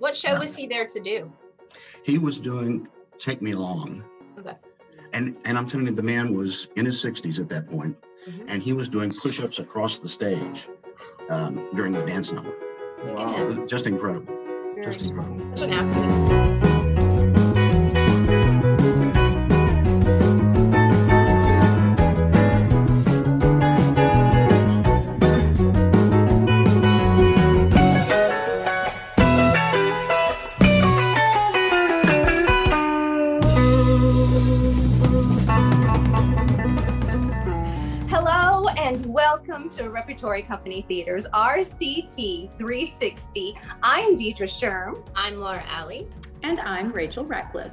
What show was he there to do? He was doing Take Me Along. Okay. And I'm telling you, the man was in his 60s at that point, and he was doing push-ups across the stage during the dance number. Wow. Just incredible. Just incredible. Such an African. Welcome to Repertory Company Theater's RCT360. I'm Deidre Sherm. I'm Laura Alley. And I'm Rachel Ratcliffe.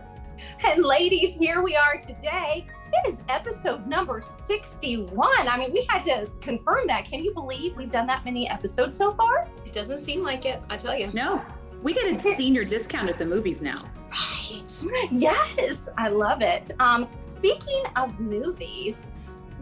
And ladies, here we are today. It is episode number 61. I mean, we had to confirm that. Can you believe we've done that many episodes so far? It doesn't seem like it, I tell you. No, we get a senior discount at the movies now. Right. Yes, I love it. Speaking of movies,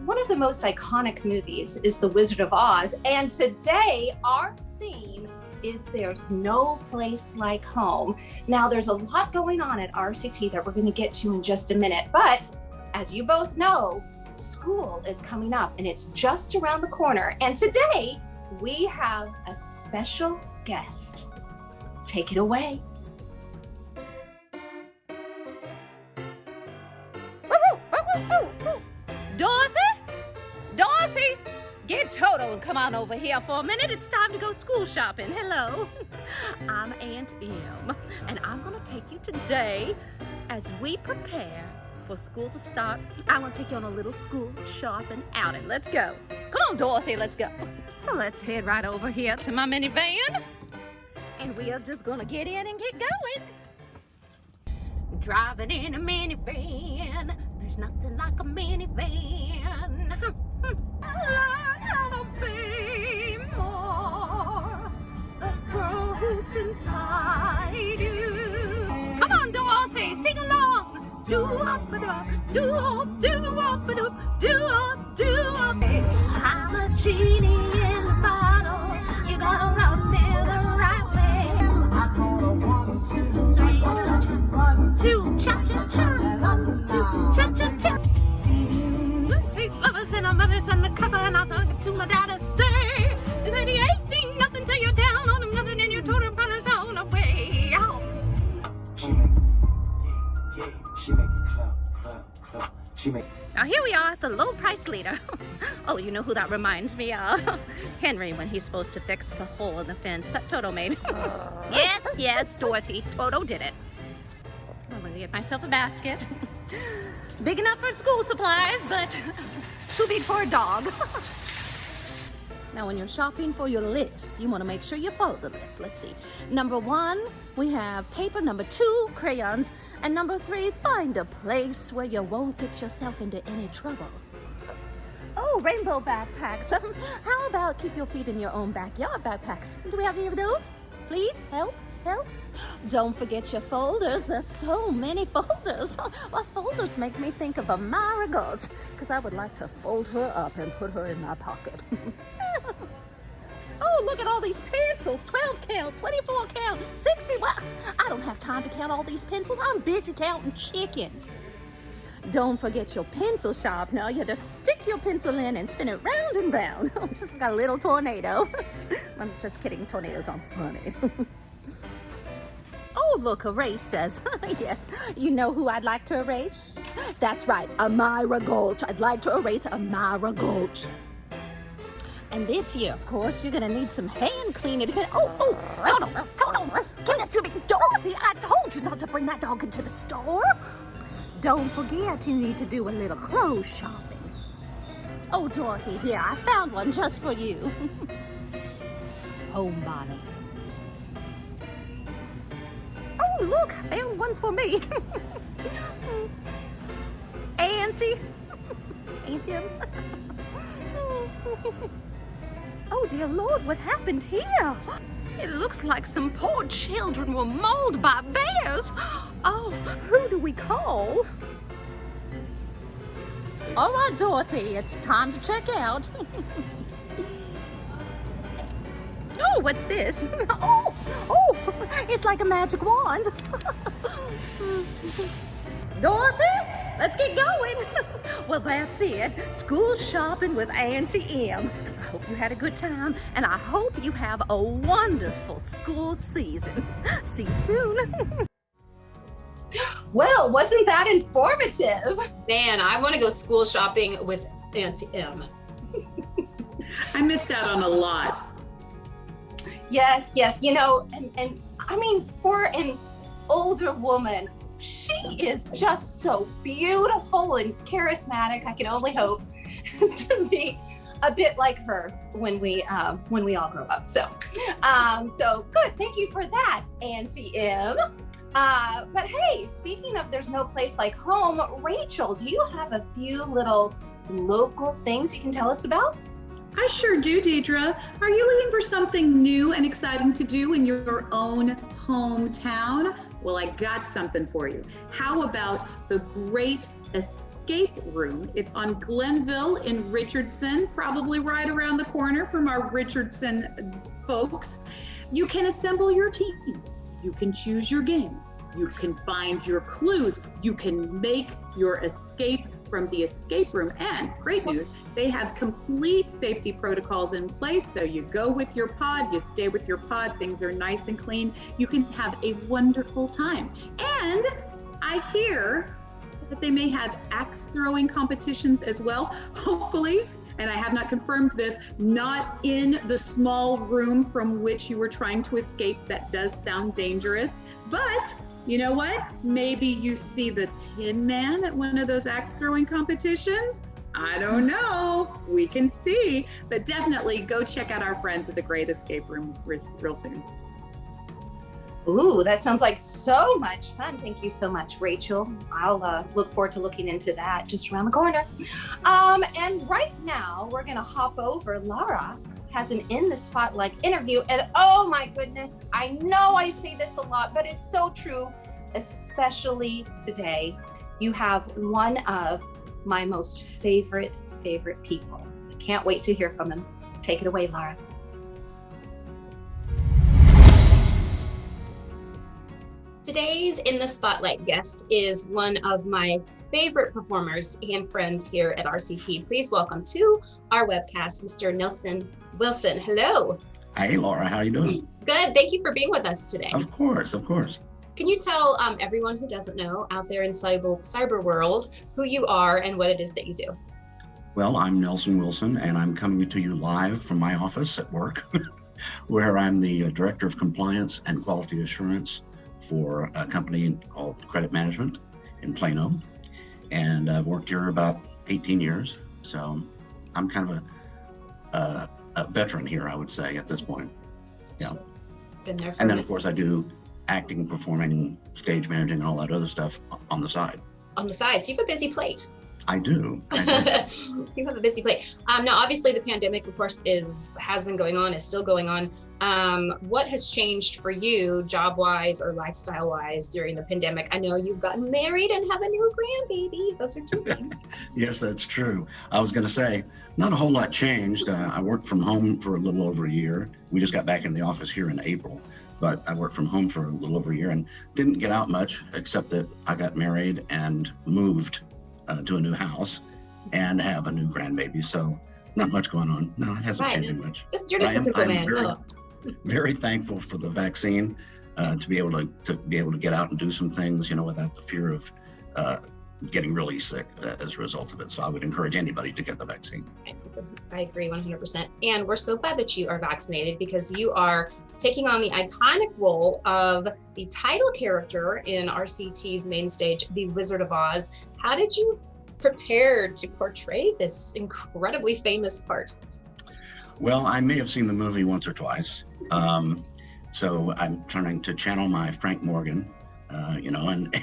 one of the most iconic movies is The Wizard of Oz, and today our theme is There's No Place Like Home. Now, there's a lot going on at RCT that we're going to get to in just a minute, but as you both know, school is coming up and it's just around the corner, and today we have a special guest. Take it away. Dorothy, get Toto and come on over here for a minute. It's time to go school shopping. Hello, I'm Aunt Em, and I'm gonna take you today as we prepare for school to start. I'm gonna take you on a little school shopping outing. Let's go. Come on, Dorothy, let's go. So let's head right over here to my minivan, and we are just gonna get in and get going. Driving in a minivan, there's nothing like a minivan. Learn how to be more the growth inside you. Come on, Dorothy, sing along. Do-up-a-dup, do-up, do-up-a-dup, do-up, do-up. I'm a genie in the bottle. You gotta rub me the right way. I call a 1, 2, 3, 1, 2, cha-cha-cha, 1, 2, cha-cha-cha. Lovers in a mother's undercover, and I'll talk to my daddy, say, is that he ain't nothing till you're down on him, nothing in your total brother's on the way out. Now here we are at the low price leader. Oh, you know who that reminds me of? Henry, when he's supposed to fix the hole in the fence that Toto made. Yes, Dorothy, Toto did it. I'm gonna get myself a basket. Big enough for school supplies, but too big for a dog. Now, when you're shopping for your list, you want to make sure you follow the list. Let's see. Number 1, we have paper. Number 2, crayons. And number 3, find a place where you won't get yourself into any trouble. Oh, rainbow backpacks. How about keep your feet in your own backyard backpacks? Do we have any of those? Please, help. Don't forget your folders. There's so many folders. Well, folders make me think of a marigold, because I would like to fold her up and put her in my pocket. Oh, look at all these pencils. 12 count, 24 count, 60. Well, I don't have time to count all these pencils. I'm busy counting chickens. Don't forget your pencil sharpener. You just stick your pencil in and spin it round and round. Just like a little tornado. I'm just kidding. Tornadoes aren't funny. Oh, look, erasers. Yes, you know who I'd like to erase? That's right, Amira Gulch. I'd like to erase Amira Gulch. And this year, of course, you're gonna need some hand cleaning. Oh, Toto, give it to me. Dorothy, I told you not to bring that dog into the store. Don't forget, you need to do a little clothes shopping. Oh, Dorothy, here, I found one just for you. Homebody. Oh, look, I found one for me. Auntie. Oh, dear Lord, what happened here? It looks like some poor children were mauled by bears. Oh, who do we call? All right, Dorothy, it's time to check out. Oh, what's this? Oh, it's like a magic wand. Dorothy, let's get going. Well, that's it. School shopping with Auntie M. I hope you had a good time, and I hope you have a wonderful school season. See you soon. Well, wasn't that informative? Man, I want to go school shopping with Auntie M. I missed out on a lot. Yes, you know, and I mean, for an older woman, she is just so beautiful and charismatic. I can only hope to be a bit like her when we all grow up. So good. Thank you for that, Auntie M. But hey, speaking of there's no place like home, Rachel, do you have a few little local things you can tell us about? I sure do, Deidre. Are you looking for something new and exciting to do in your own hometown? Well, I got something for you. How about the Great Escape Room? It's on Glenville in Richardson, probably right around the corner from our Richardson folks. You can assemble your team. You can choose your game. You can find your clues. You can make your escape from the escape room. And great news, they have complete safety protocols in place. So you go with your pod, you stay with your pod, things are nice and clean. You can have a wonderful time. And I hear that they may have axe throwing competitions as well, hopefully. And I have not confirmed this, not in the small room from which you were trying to escape. That does sound dangerous, but you know what? Maybe you see the Tin Man at one of those axe throwing competitions. I don't know, we can see, but definitely go check out our friends at the Great Escape Room real soon. Ooh, that sounds like so much fun. Thank you so much, Rachel. I'll look forward to looking into that just around the corner. And right now we're gonna hop over. Laura has an In the Spotlight interview, and oh my goodness, I know I say this a lot, but it's so true, especially today. You have one of my most favorite people. I can't wait to hear from him. Take it away, Laura. Today's In the Spotlight guest is one of my favorite performers and friends here at RCT. Please welcome to our webcast, Mr. Nelson Wilson. Hello. Hey, Laura, how you doing? Good. Thank you for being with us today. Of course. Can you tell everyone who doesn't know out there in cyber world who you are and what it is that you do? Well, I'm Nelson Wilson, and I'm coming to you live from my office at work, where I'm the Director of Compliance and Quality Assurance for a company called Credit Management in Plano. And I've worked here about 18 years. So I'm kind of a veteran here, I would say, at this point. Yeah. Been there for and then, of course, I do acting, performing, stage managing, and all that other stuff on the side. On the side. So you have a busy plate. I do. You have a busy plate. Now, obviously, the pandemic, of course, has been going on, is still going on. What has changed for you, job-wise or lifestyle-wise, during the pandemic? I know you've gotten married and have a new grandbaby. Those are two things. Yes, that's true. I was going to say, not a whole lot changed. I worked from home for a little over a year. We just got back in the office here in April, but I worked from home for a little over a year and didn't get out much, except that I got married and moved to a new house and have a new grandbaby. So not much going on. No, it hasn't changed much. You're just a simple man. Very thankful for the vaccine to be able to get out and do some things, without the fear of getting really sick as a result of it. So I would encourage anybody to get the vaccine. I agree 100%. And we're so glad that you are vaccinated, because you are taking on the iconic role of the title character in RCT's main stage, The Wizard of Oz. How did you prepare to portray this incredibly famous part? Well, I may have seen the movie once or twice. So I'm trying to channel my Frank Morgan, and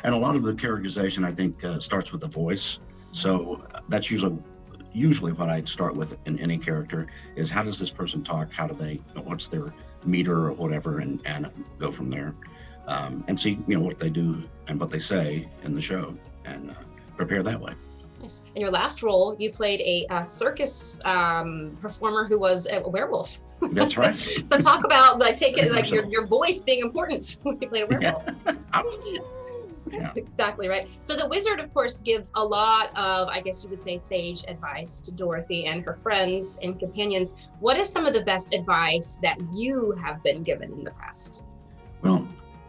a lot of the characterization, I think, starts with the voice. So that's usually what I start with in any character is, how does this person talk? How do they, what's their meter or whatever, and go from there. And see, what they do and what they say in the show, and prepare that way. Nice. In your last role, you played a circus performer who was a werewolf. That's right. So talk about, like, take it, like your voice being important when you played a werewolf. Yeah. Exactly right. So the wizard, of course, gives a lot of, I guess you would say, sage advice to Dorothy and her friends and companions. What is some of the best advice that you have been given in the past? Well,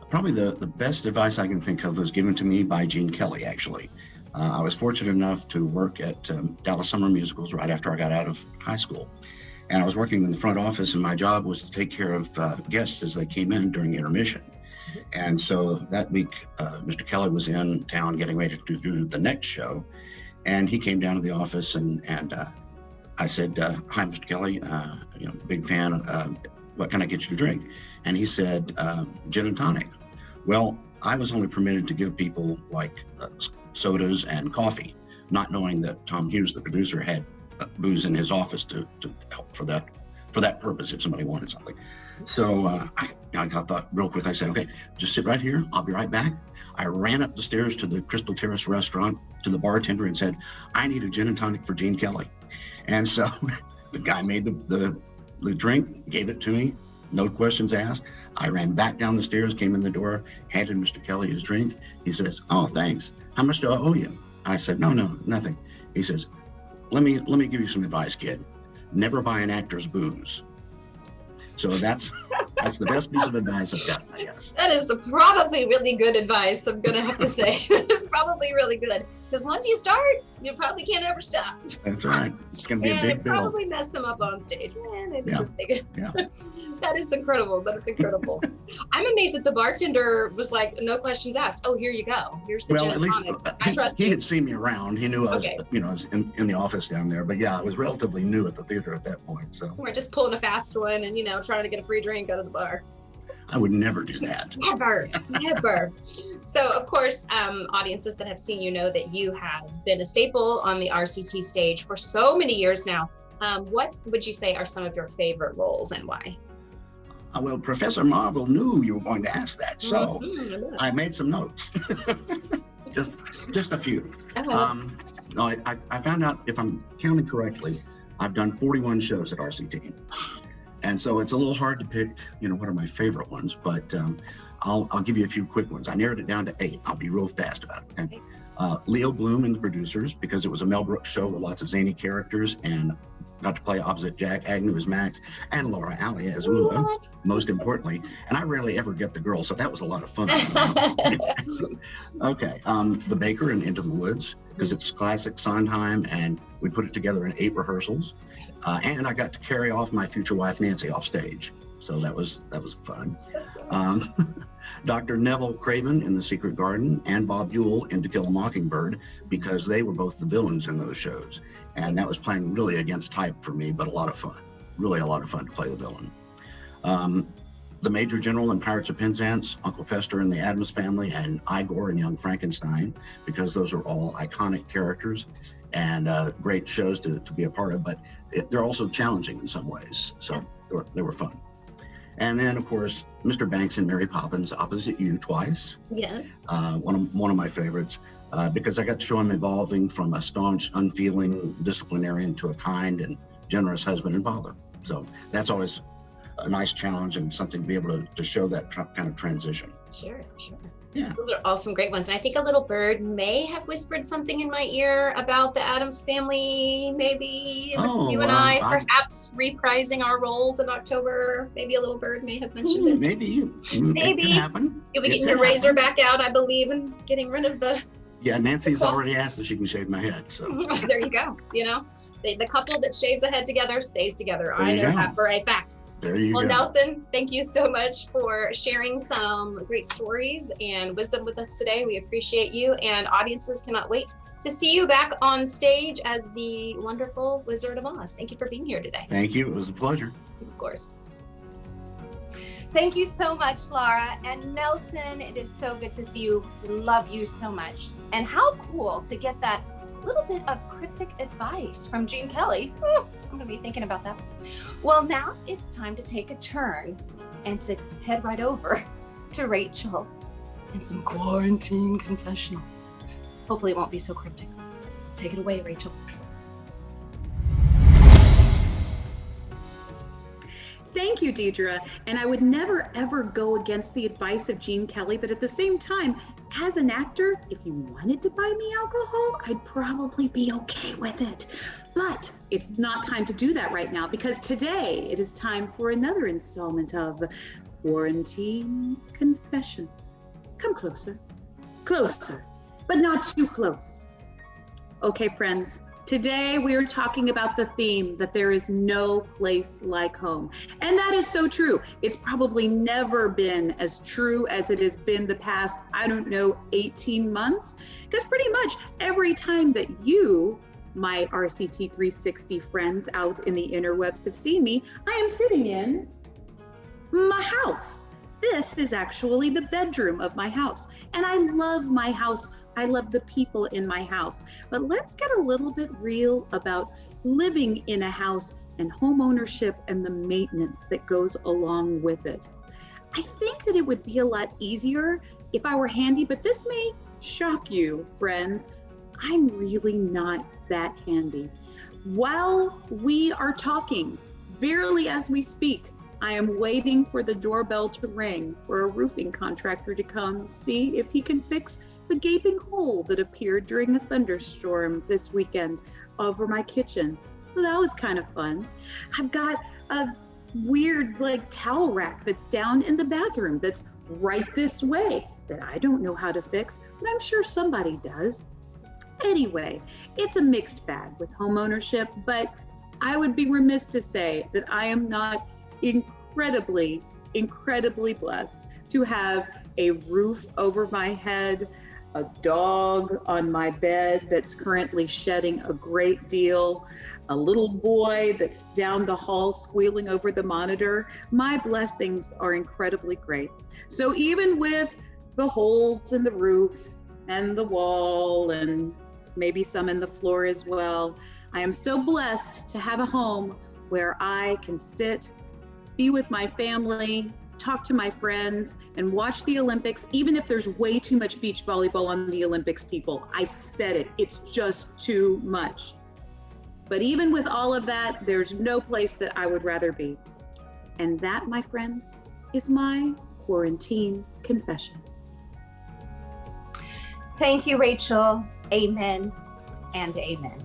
probably the best advice I can think of was given to me by Gene Kelly, actually. I was fortunate enough to work at Dallas Summer Musicals right after I got out of high school. And I was working in the front office, and my job was to take care of guests as they came in during intermission. And so that week, Mr. Kelly was in town getting ready to do the next show. And he came down to the office, and I said, hi, Mr. Kelly, big fan. What can I get you to drink? And he said, gin and tonic. Well, I was only permitted to give people like sodas and coffee, not knowing that Tom Hughes, the producer, had booze in his office to help for that purpose if somebody wanted something. So I got that real quick. I said, okay, just sit right here. I'll be right back. I ran up the stairs to the Crystal Terrace restaurant to the bartender and said, I need a gin and tonic for Gene Kelly. And so the guy made the drink, gave it to me, no questions asked. I ran back down the stairs, came in the door, handed Mr. Kelly his drink. He says, oh, thanks. How much do I owe you? I said, no, nothing. He says, let me give you some advice, kid. Never buy an actor's booze. So that's the best piece of advice I've got, I guess. That is probably really good advice, I'm gonna have to say. It's probably really good. Because once you start, you probably can't ever stop. That's right. It's gonna be a big bill. Probably mess them up on stage. Maybe just take it. Yeah. That is incredible. That is incredible. I'm amazed that the bartender was like, no questions asked. Oh, here you go. Here's the gin at and least tonic. I trust he you. had seen me around. He knew I was, Okay. I was in the office down there. But yeah, I was relatively new at the theater at that point. So We're just pulling a fast one and, trying to get a free drink out of the bar. I would never do that. Never. So, of course, audiences that have seen you know that you have been a staple on the RCT stage for so many years now. What would you say are some of your favorite roles and why? Well, Professor Marvel knew you were going to ask that, so I made some notes. just a few. I found out, if I'm counting correctly, I've done 41 shows at RCT. And so it's a little hard to pick, what are my favorite ones, but I'll give you a few quick ones. I narrowed it down to 8. I'll be real fast about it. Okay? Leo Bloom and the Producers, because it was a Mel Brooks show with lots of zany characters, and got to play opposite Jack Agnew as Max and Laura Alley as Ula, most importantly. And I rarely ever get the girl, so that was a lot of fun. Okay, The Baker and Into the Woods, because it's classic Sondheim, and we put it together in 8 rehearsals. And I got to carry off my future wife Nancy off stage, so that was fun. Dr. Neville Craven in The Secret Garden and Bob Ewell in To Kill a Mockingbird, because they were both the villains in those shows, and that was playing really against type for me, but a lot of fun. Really a lot of fun to play the villain. The Major General in Pirates of Penzance, Uncle Fester in The Addams Family, and Igor in Young Frankenstein, because those are all iconic characters and great shows to be a part of, but they're also challenging in some ways, so they were fun. And then, of course, Mr. Banks and Mary Poppins, opposite you twice. Yes. One of my favorites, because I got to show him evolving from a staunch, unfeeling disciplinarian to a kind and generous husband and father. So that's always a nice challenge and something to be able to show that kind of transition. Sure. Yeah. Those are all some great ones. And I think a little bird may have whispered something in my ear about the Addams Family, maybe you and I perhaps reprising our roles in October. Maybe a little bird may have mentioned it. Maybe. It can happen. You'll be getting your razor back out, I believe, and getting rid of the... Yeah, Nancy's already asked if she can shave my head, so. There you go. The couple that shaves a head together stays together. I know that for a fact. There you go. Nelson, thank you so much for sharing some great stories and wisdom with us today. We appreciate you, and audiences cannot wait to see you back on stage as the wonderful Wizard of Oz. Thank you for being here today. Thank you. It was a pleasure. Of course. Thank you so much, Laura. And Nelson, it is so good to see you. Love you so much. And how cool to get that little bit of cryptic advice from Gene Kelly. I'm going to be thinking about that. Well, now it's time to take a turn and to head right over to Rachel and some quarantine confessionals. Hopefully it won't be so cryptic. Take it away, Rachel. Thank you, Deidre. And I would never, ever go against the advice of Gene Kelly, but at the same time, as an actor, if you wanted to buy me alcohol, I'd probably be okay with it. But it's not time to do that right now, because today it is time for another installment of Quarantine Confessions. Come closer, closer, but not too close. Okay, friends. Today, we are talking about the theme that there is no place like home. And that is so true. It's probably never been as true as it has been the past, 18 months. Because pretty much every time that you, my RCT360 friends out in the interwebs have seen me, I am sitting in my house. This is actually the bedroom of my house. And I love my house. I love the people in my house. But let's get a little bit real about living in a house and home ownership and the maintenance that goes along with it. I think that it would be a lot easier if I were handy, but this may shock you, friends. I'm really not that handy. While we are talking, verily as we speak, I am waiting for the doorbell to ring for a roofing contractor to come see if he can fix the gaping hole that appeared during a thunderstorm this weekend over my kitchen. So that was kind of fun. I've got a weird towel rack that's down in the bathroom that's right this way that I don't know how to fix, but I'm sure somebody does. Anyway, it's a mixed bag with home ownership, but I would be remiss to say that I am not incredibly blessed to have a roof over my head, a dog on my bed that's currently shedding a great deal, a little boy that's down the hall squealing over the monitor. My blessings are incredibly great. So even with the holes in the roof and the wall and maybe some in the floor as well, I am so blessed to have a home where I can sit, be with my family, talk to my friends, and watch the Olympics, even if there's way too much beach volleyball on the Olympics, people. I said it, it's just too much. But even with all of that, there's no place that I would rather be. And that, my friends, is my quarantine confession. Thank you, Rachel. Amen and amen.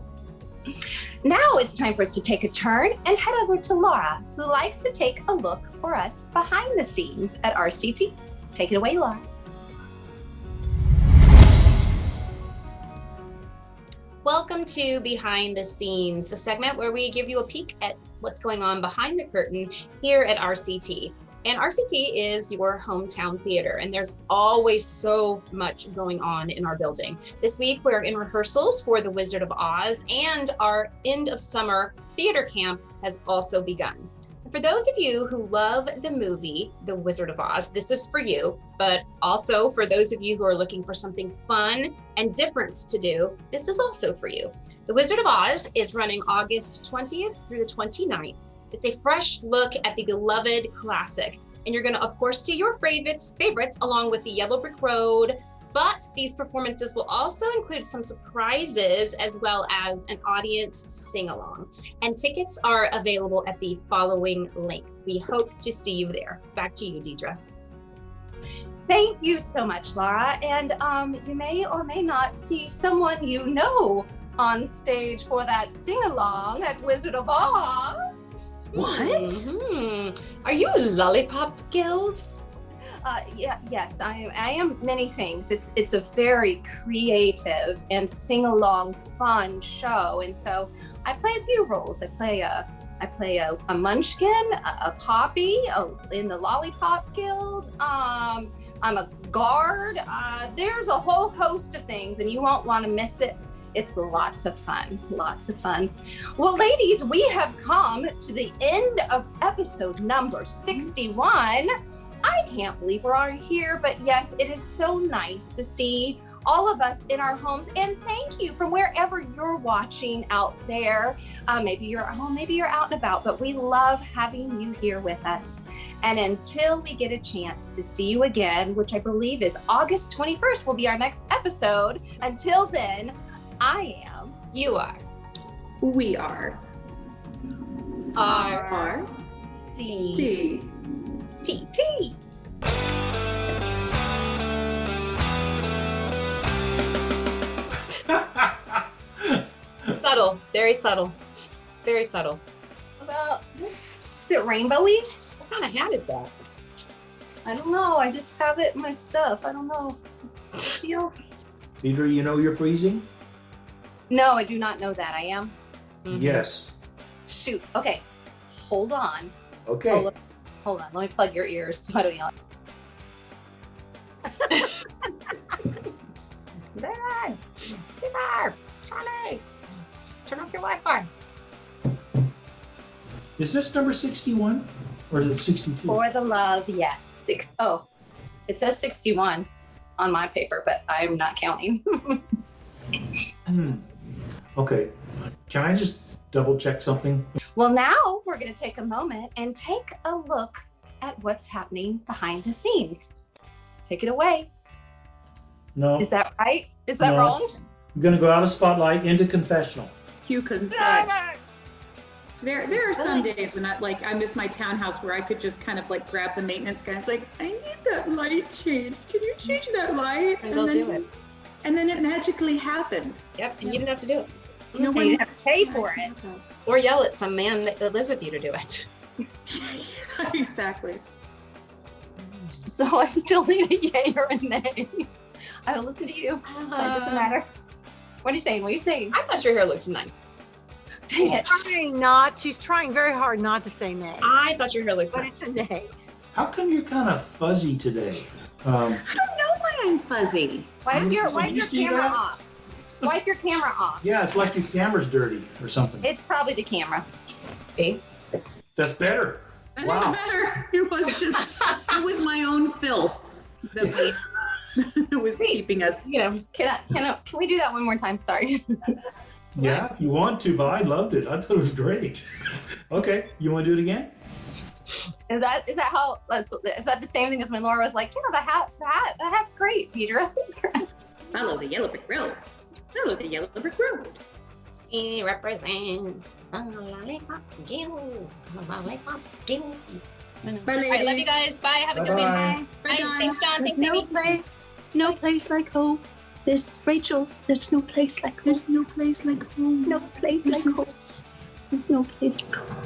Now it's time for us to take a turn and head over to Laura, who likes to take a look for us behind the scenes at RCT. Take it away, Laura. Welcome to Behind the Scenes, the segment where we give you a peek at what's going on behind the curtain here at RCT. And RCT is your hometown theater, and there's always so much going on in our building. This week, we're in rehearsals for The Wizard of Oz, and our end of summer theater camp has also begun. For those of you who love the movie, The Wizard of Oz, this is for you, but also for those of you who are looking for something fun and different to do, this is also for you. The Wizard of Oz is running August 20th through the 29th. It's a fresh look at the beloved classic. And you're gonna, of course, see your favorites along with the Yellow Brick Road, but these performances will also include some surprises as well as an audience sing-along. And tickets are available at the following link. We hope to see you there. Back to you, Deidre. Thank you so much, Laura. And you may or may not see someone you know on stage for that sing-along at Wizard of Oz. What? Are you a Lollipop Guild? Yes, I am many things. It's a very creative and sing-along fun show. And so I play a few roles. I play a munchkin, a poppy in the Lollipop Guild. I'm a guard. There's a whole host of things, and you won't want to miss it. It's lots of fun, lots of fun. Well, ladies, we have come to the end of episode number 61. I can't believe we're here, but yes, it is so nice to see all of us in our homes. And thank you from wherever you're watching out there. Maybe you're at home, maybe you're out and about, but we love having you here with us. And until we get a chance to see you again, which I believe is August 21st will be our next episode. Until then, I am You are. We are. R. C. T. T. Subtle. Very subtle. Very subtle. About, is it rainbowy? What kind of hat is that? I don't know. I just have it in my stuff. I don't know. It feels. Peter, you know you're freezing? No, I do not know that. I am. Mhm. Yes. Shoot. Okay. Hold on. Okay. Hold on. Let me plug your ears so I don't yell. Dad! Peter! Charlie! Just turn off your Wi-Fi. Is this number 61 or is it 62? For the love, yes. Oh, it says 61 on my paper, but I'm not counting. Okay. Can I just double check something? Well, now we're going to take a moment and take a look at what's happening behind the scenes. Take it away. No. Is that right? Is that No. wrong? I'm going to go out of spotlight into confessional. You confess. There are some days when I miss my townhouse where I could just kind of like grab the maintenance guy. It's like, I need that light changed. Can you change that light? And they'll do it. And then it magically happened. Yep, and you didn't have to do it. No And one you have to pay for it. Or yell at some man that lives with you to do it. Exactly. So I still need a yay or a nay. I will listen to you. It doesn't matter. What are you saying? What are you saying? I thought your hair looked nice. Dang it. Trying not. She's trying very hard not to say nay. I thought your hair looked But nice. it's a nay. How come you're kind of fuzzy today? I don't know why I'm fuzzy. Wipe your you see camera that? off. Wipe your camera off. Yeah, it's like your camera's dirty or something. It's probably the camera. Okay. That's better. That Wow. is better. It was my own filth that was keeping us. You know, Can we do that one more time? Sorry. Yeah, if you want to, but I loved it. I thought it was great. Okay, you want to do it again? Is that the same thing as when Laura was like, the hat's great, Peter. Follow the yellow brick road. Follow the yellow brick road. we represent the Lollipop Guild. The Lollipop Guild. All right, love you guys. Bye. Have a good week. Bye-bye. Bye. Thanks, John. Thanks, Amy. No place like home. There's Rachel. There's no place like home. There's no place like home. No place like home. There's no place like home.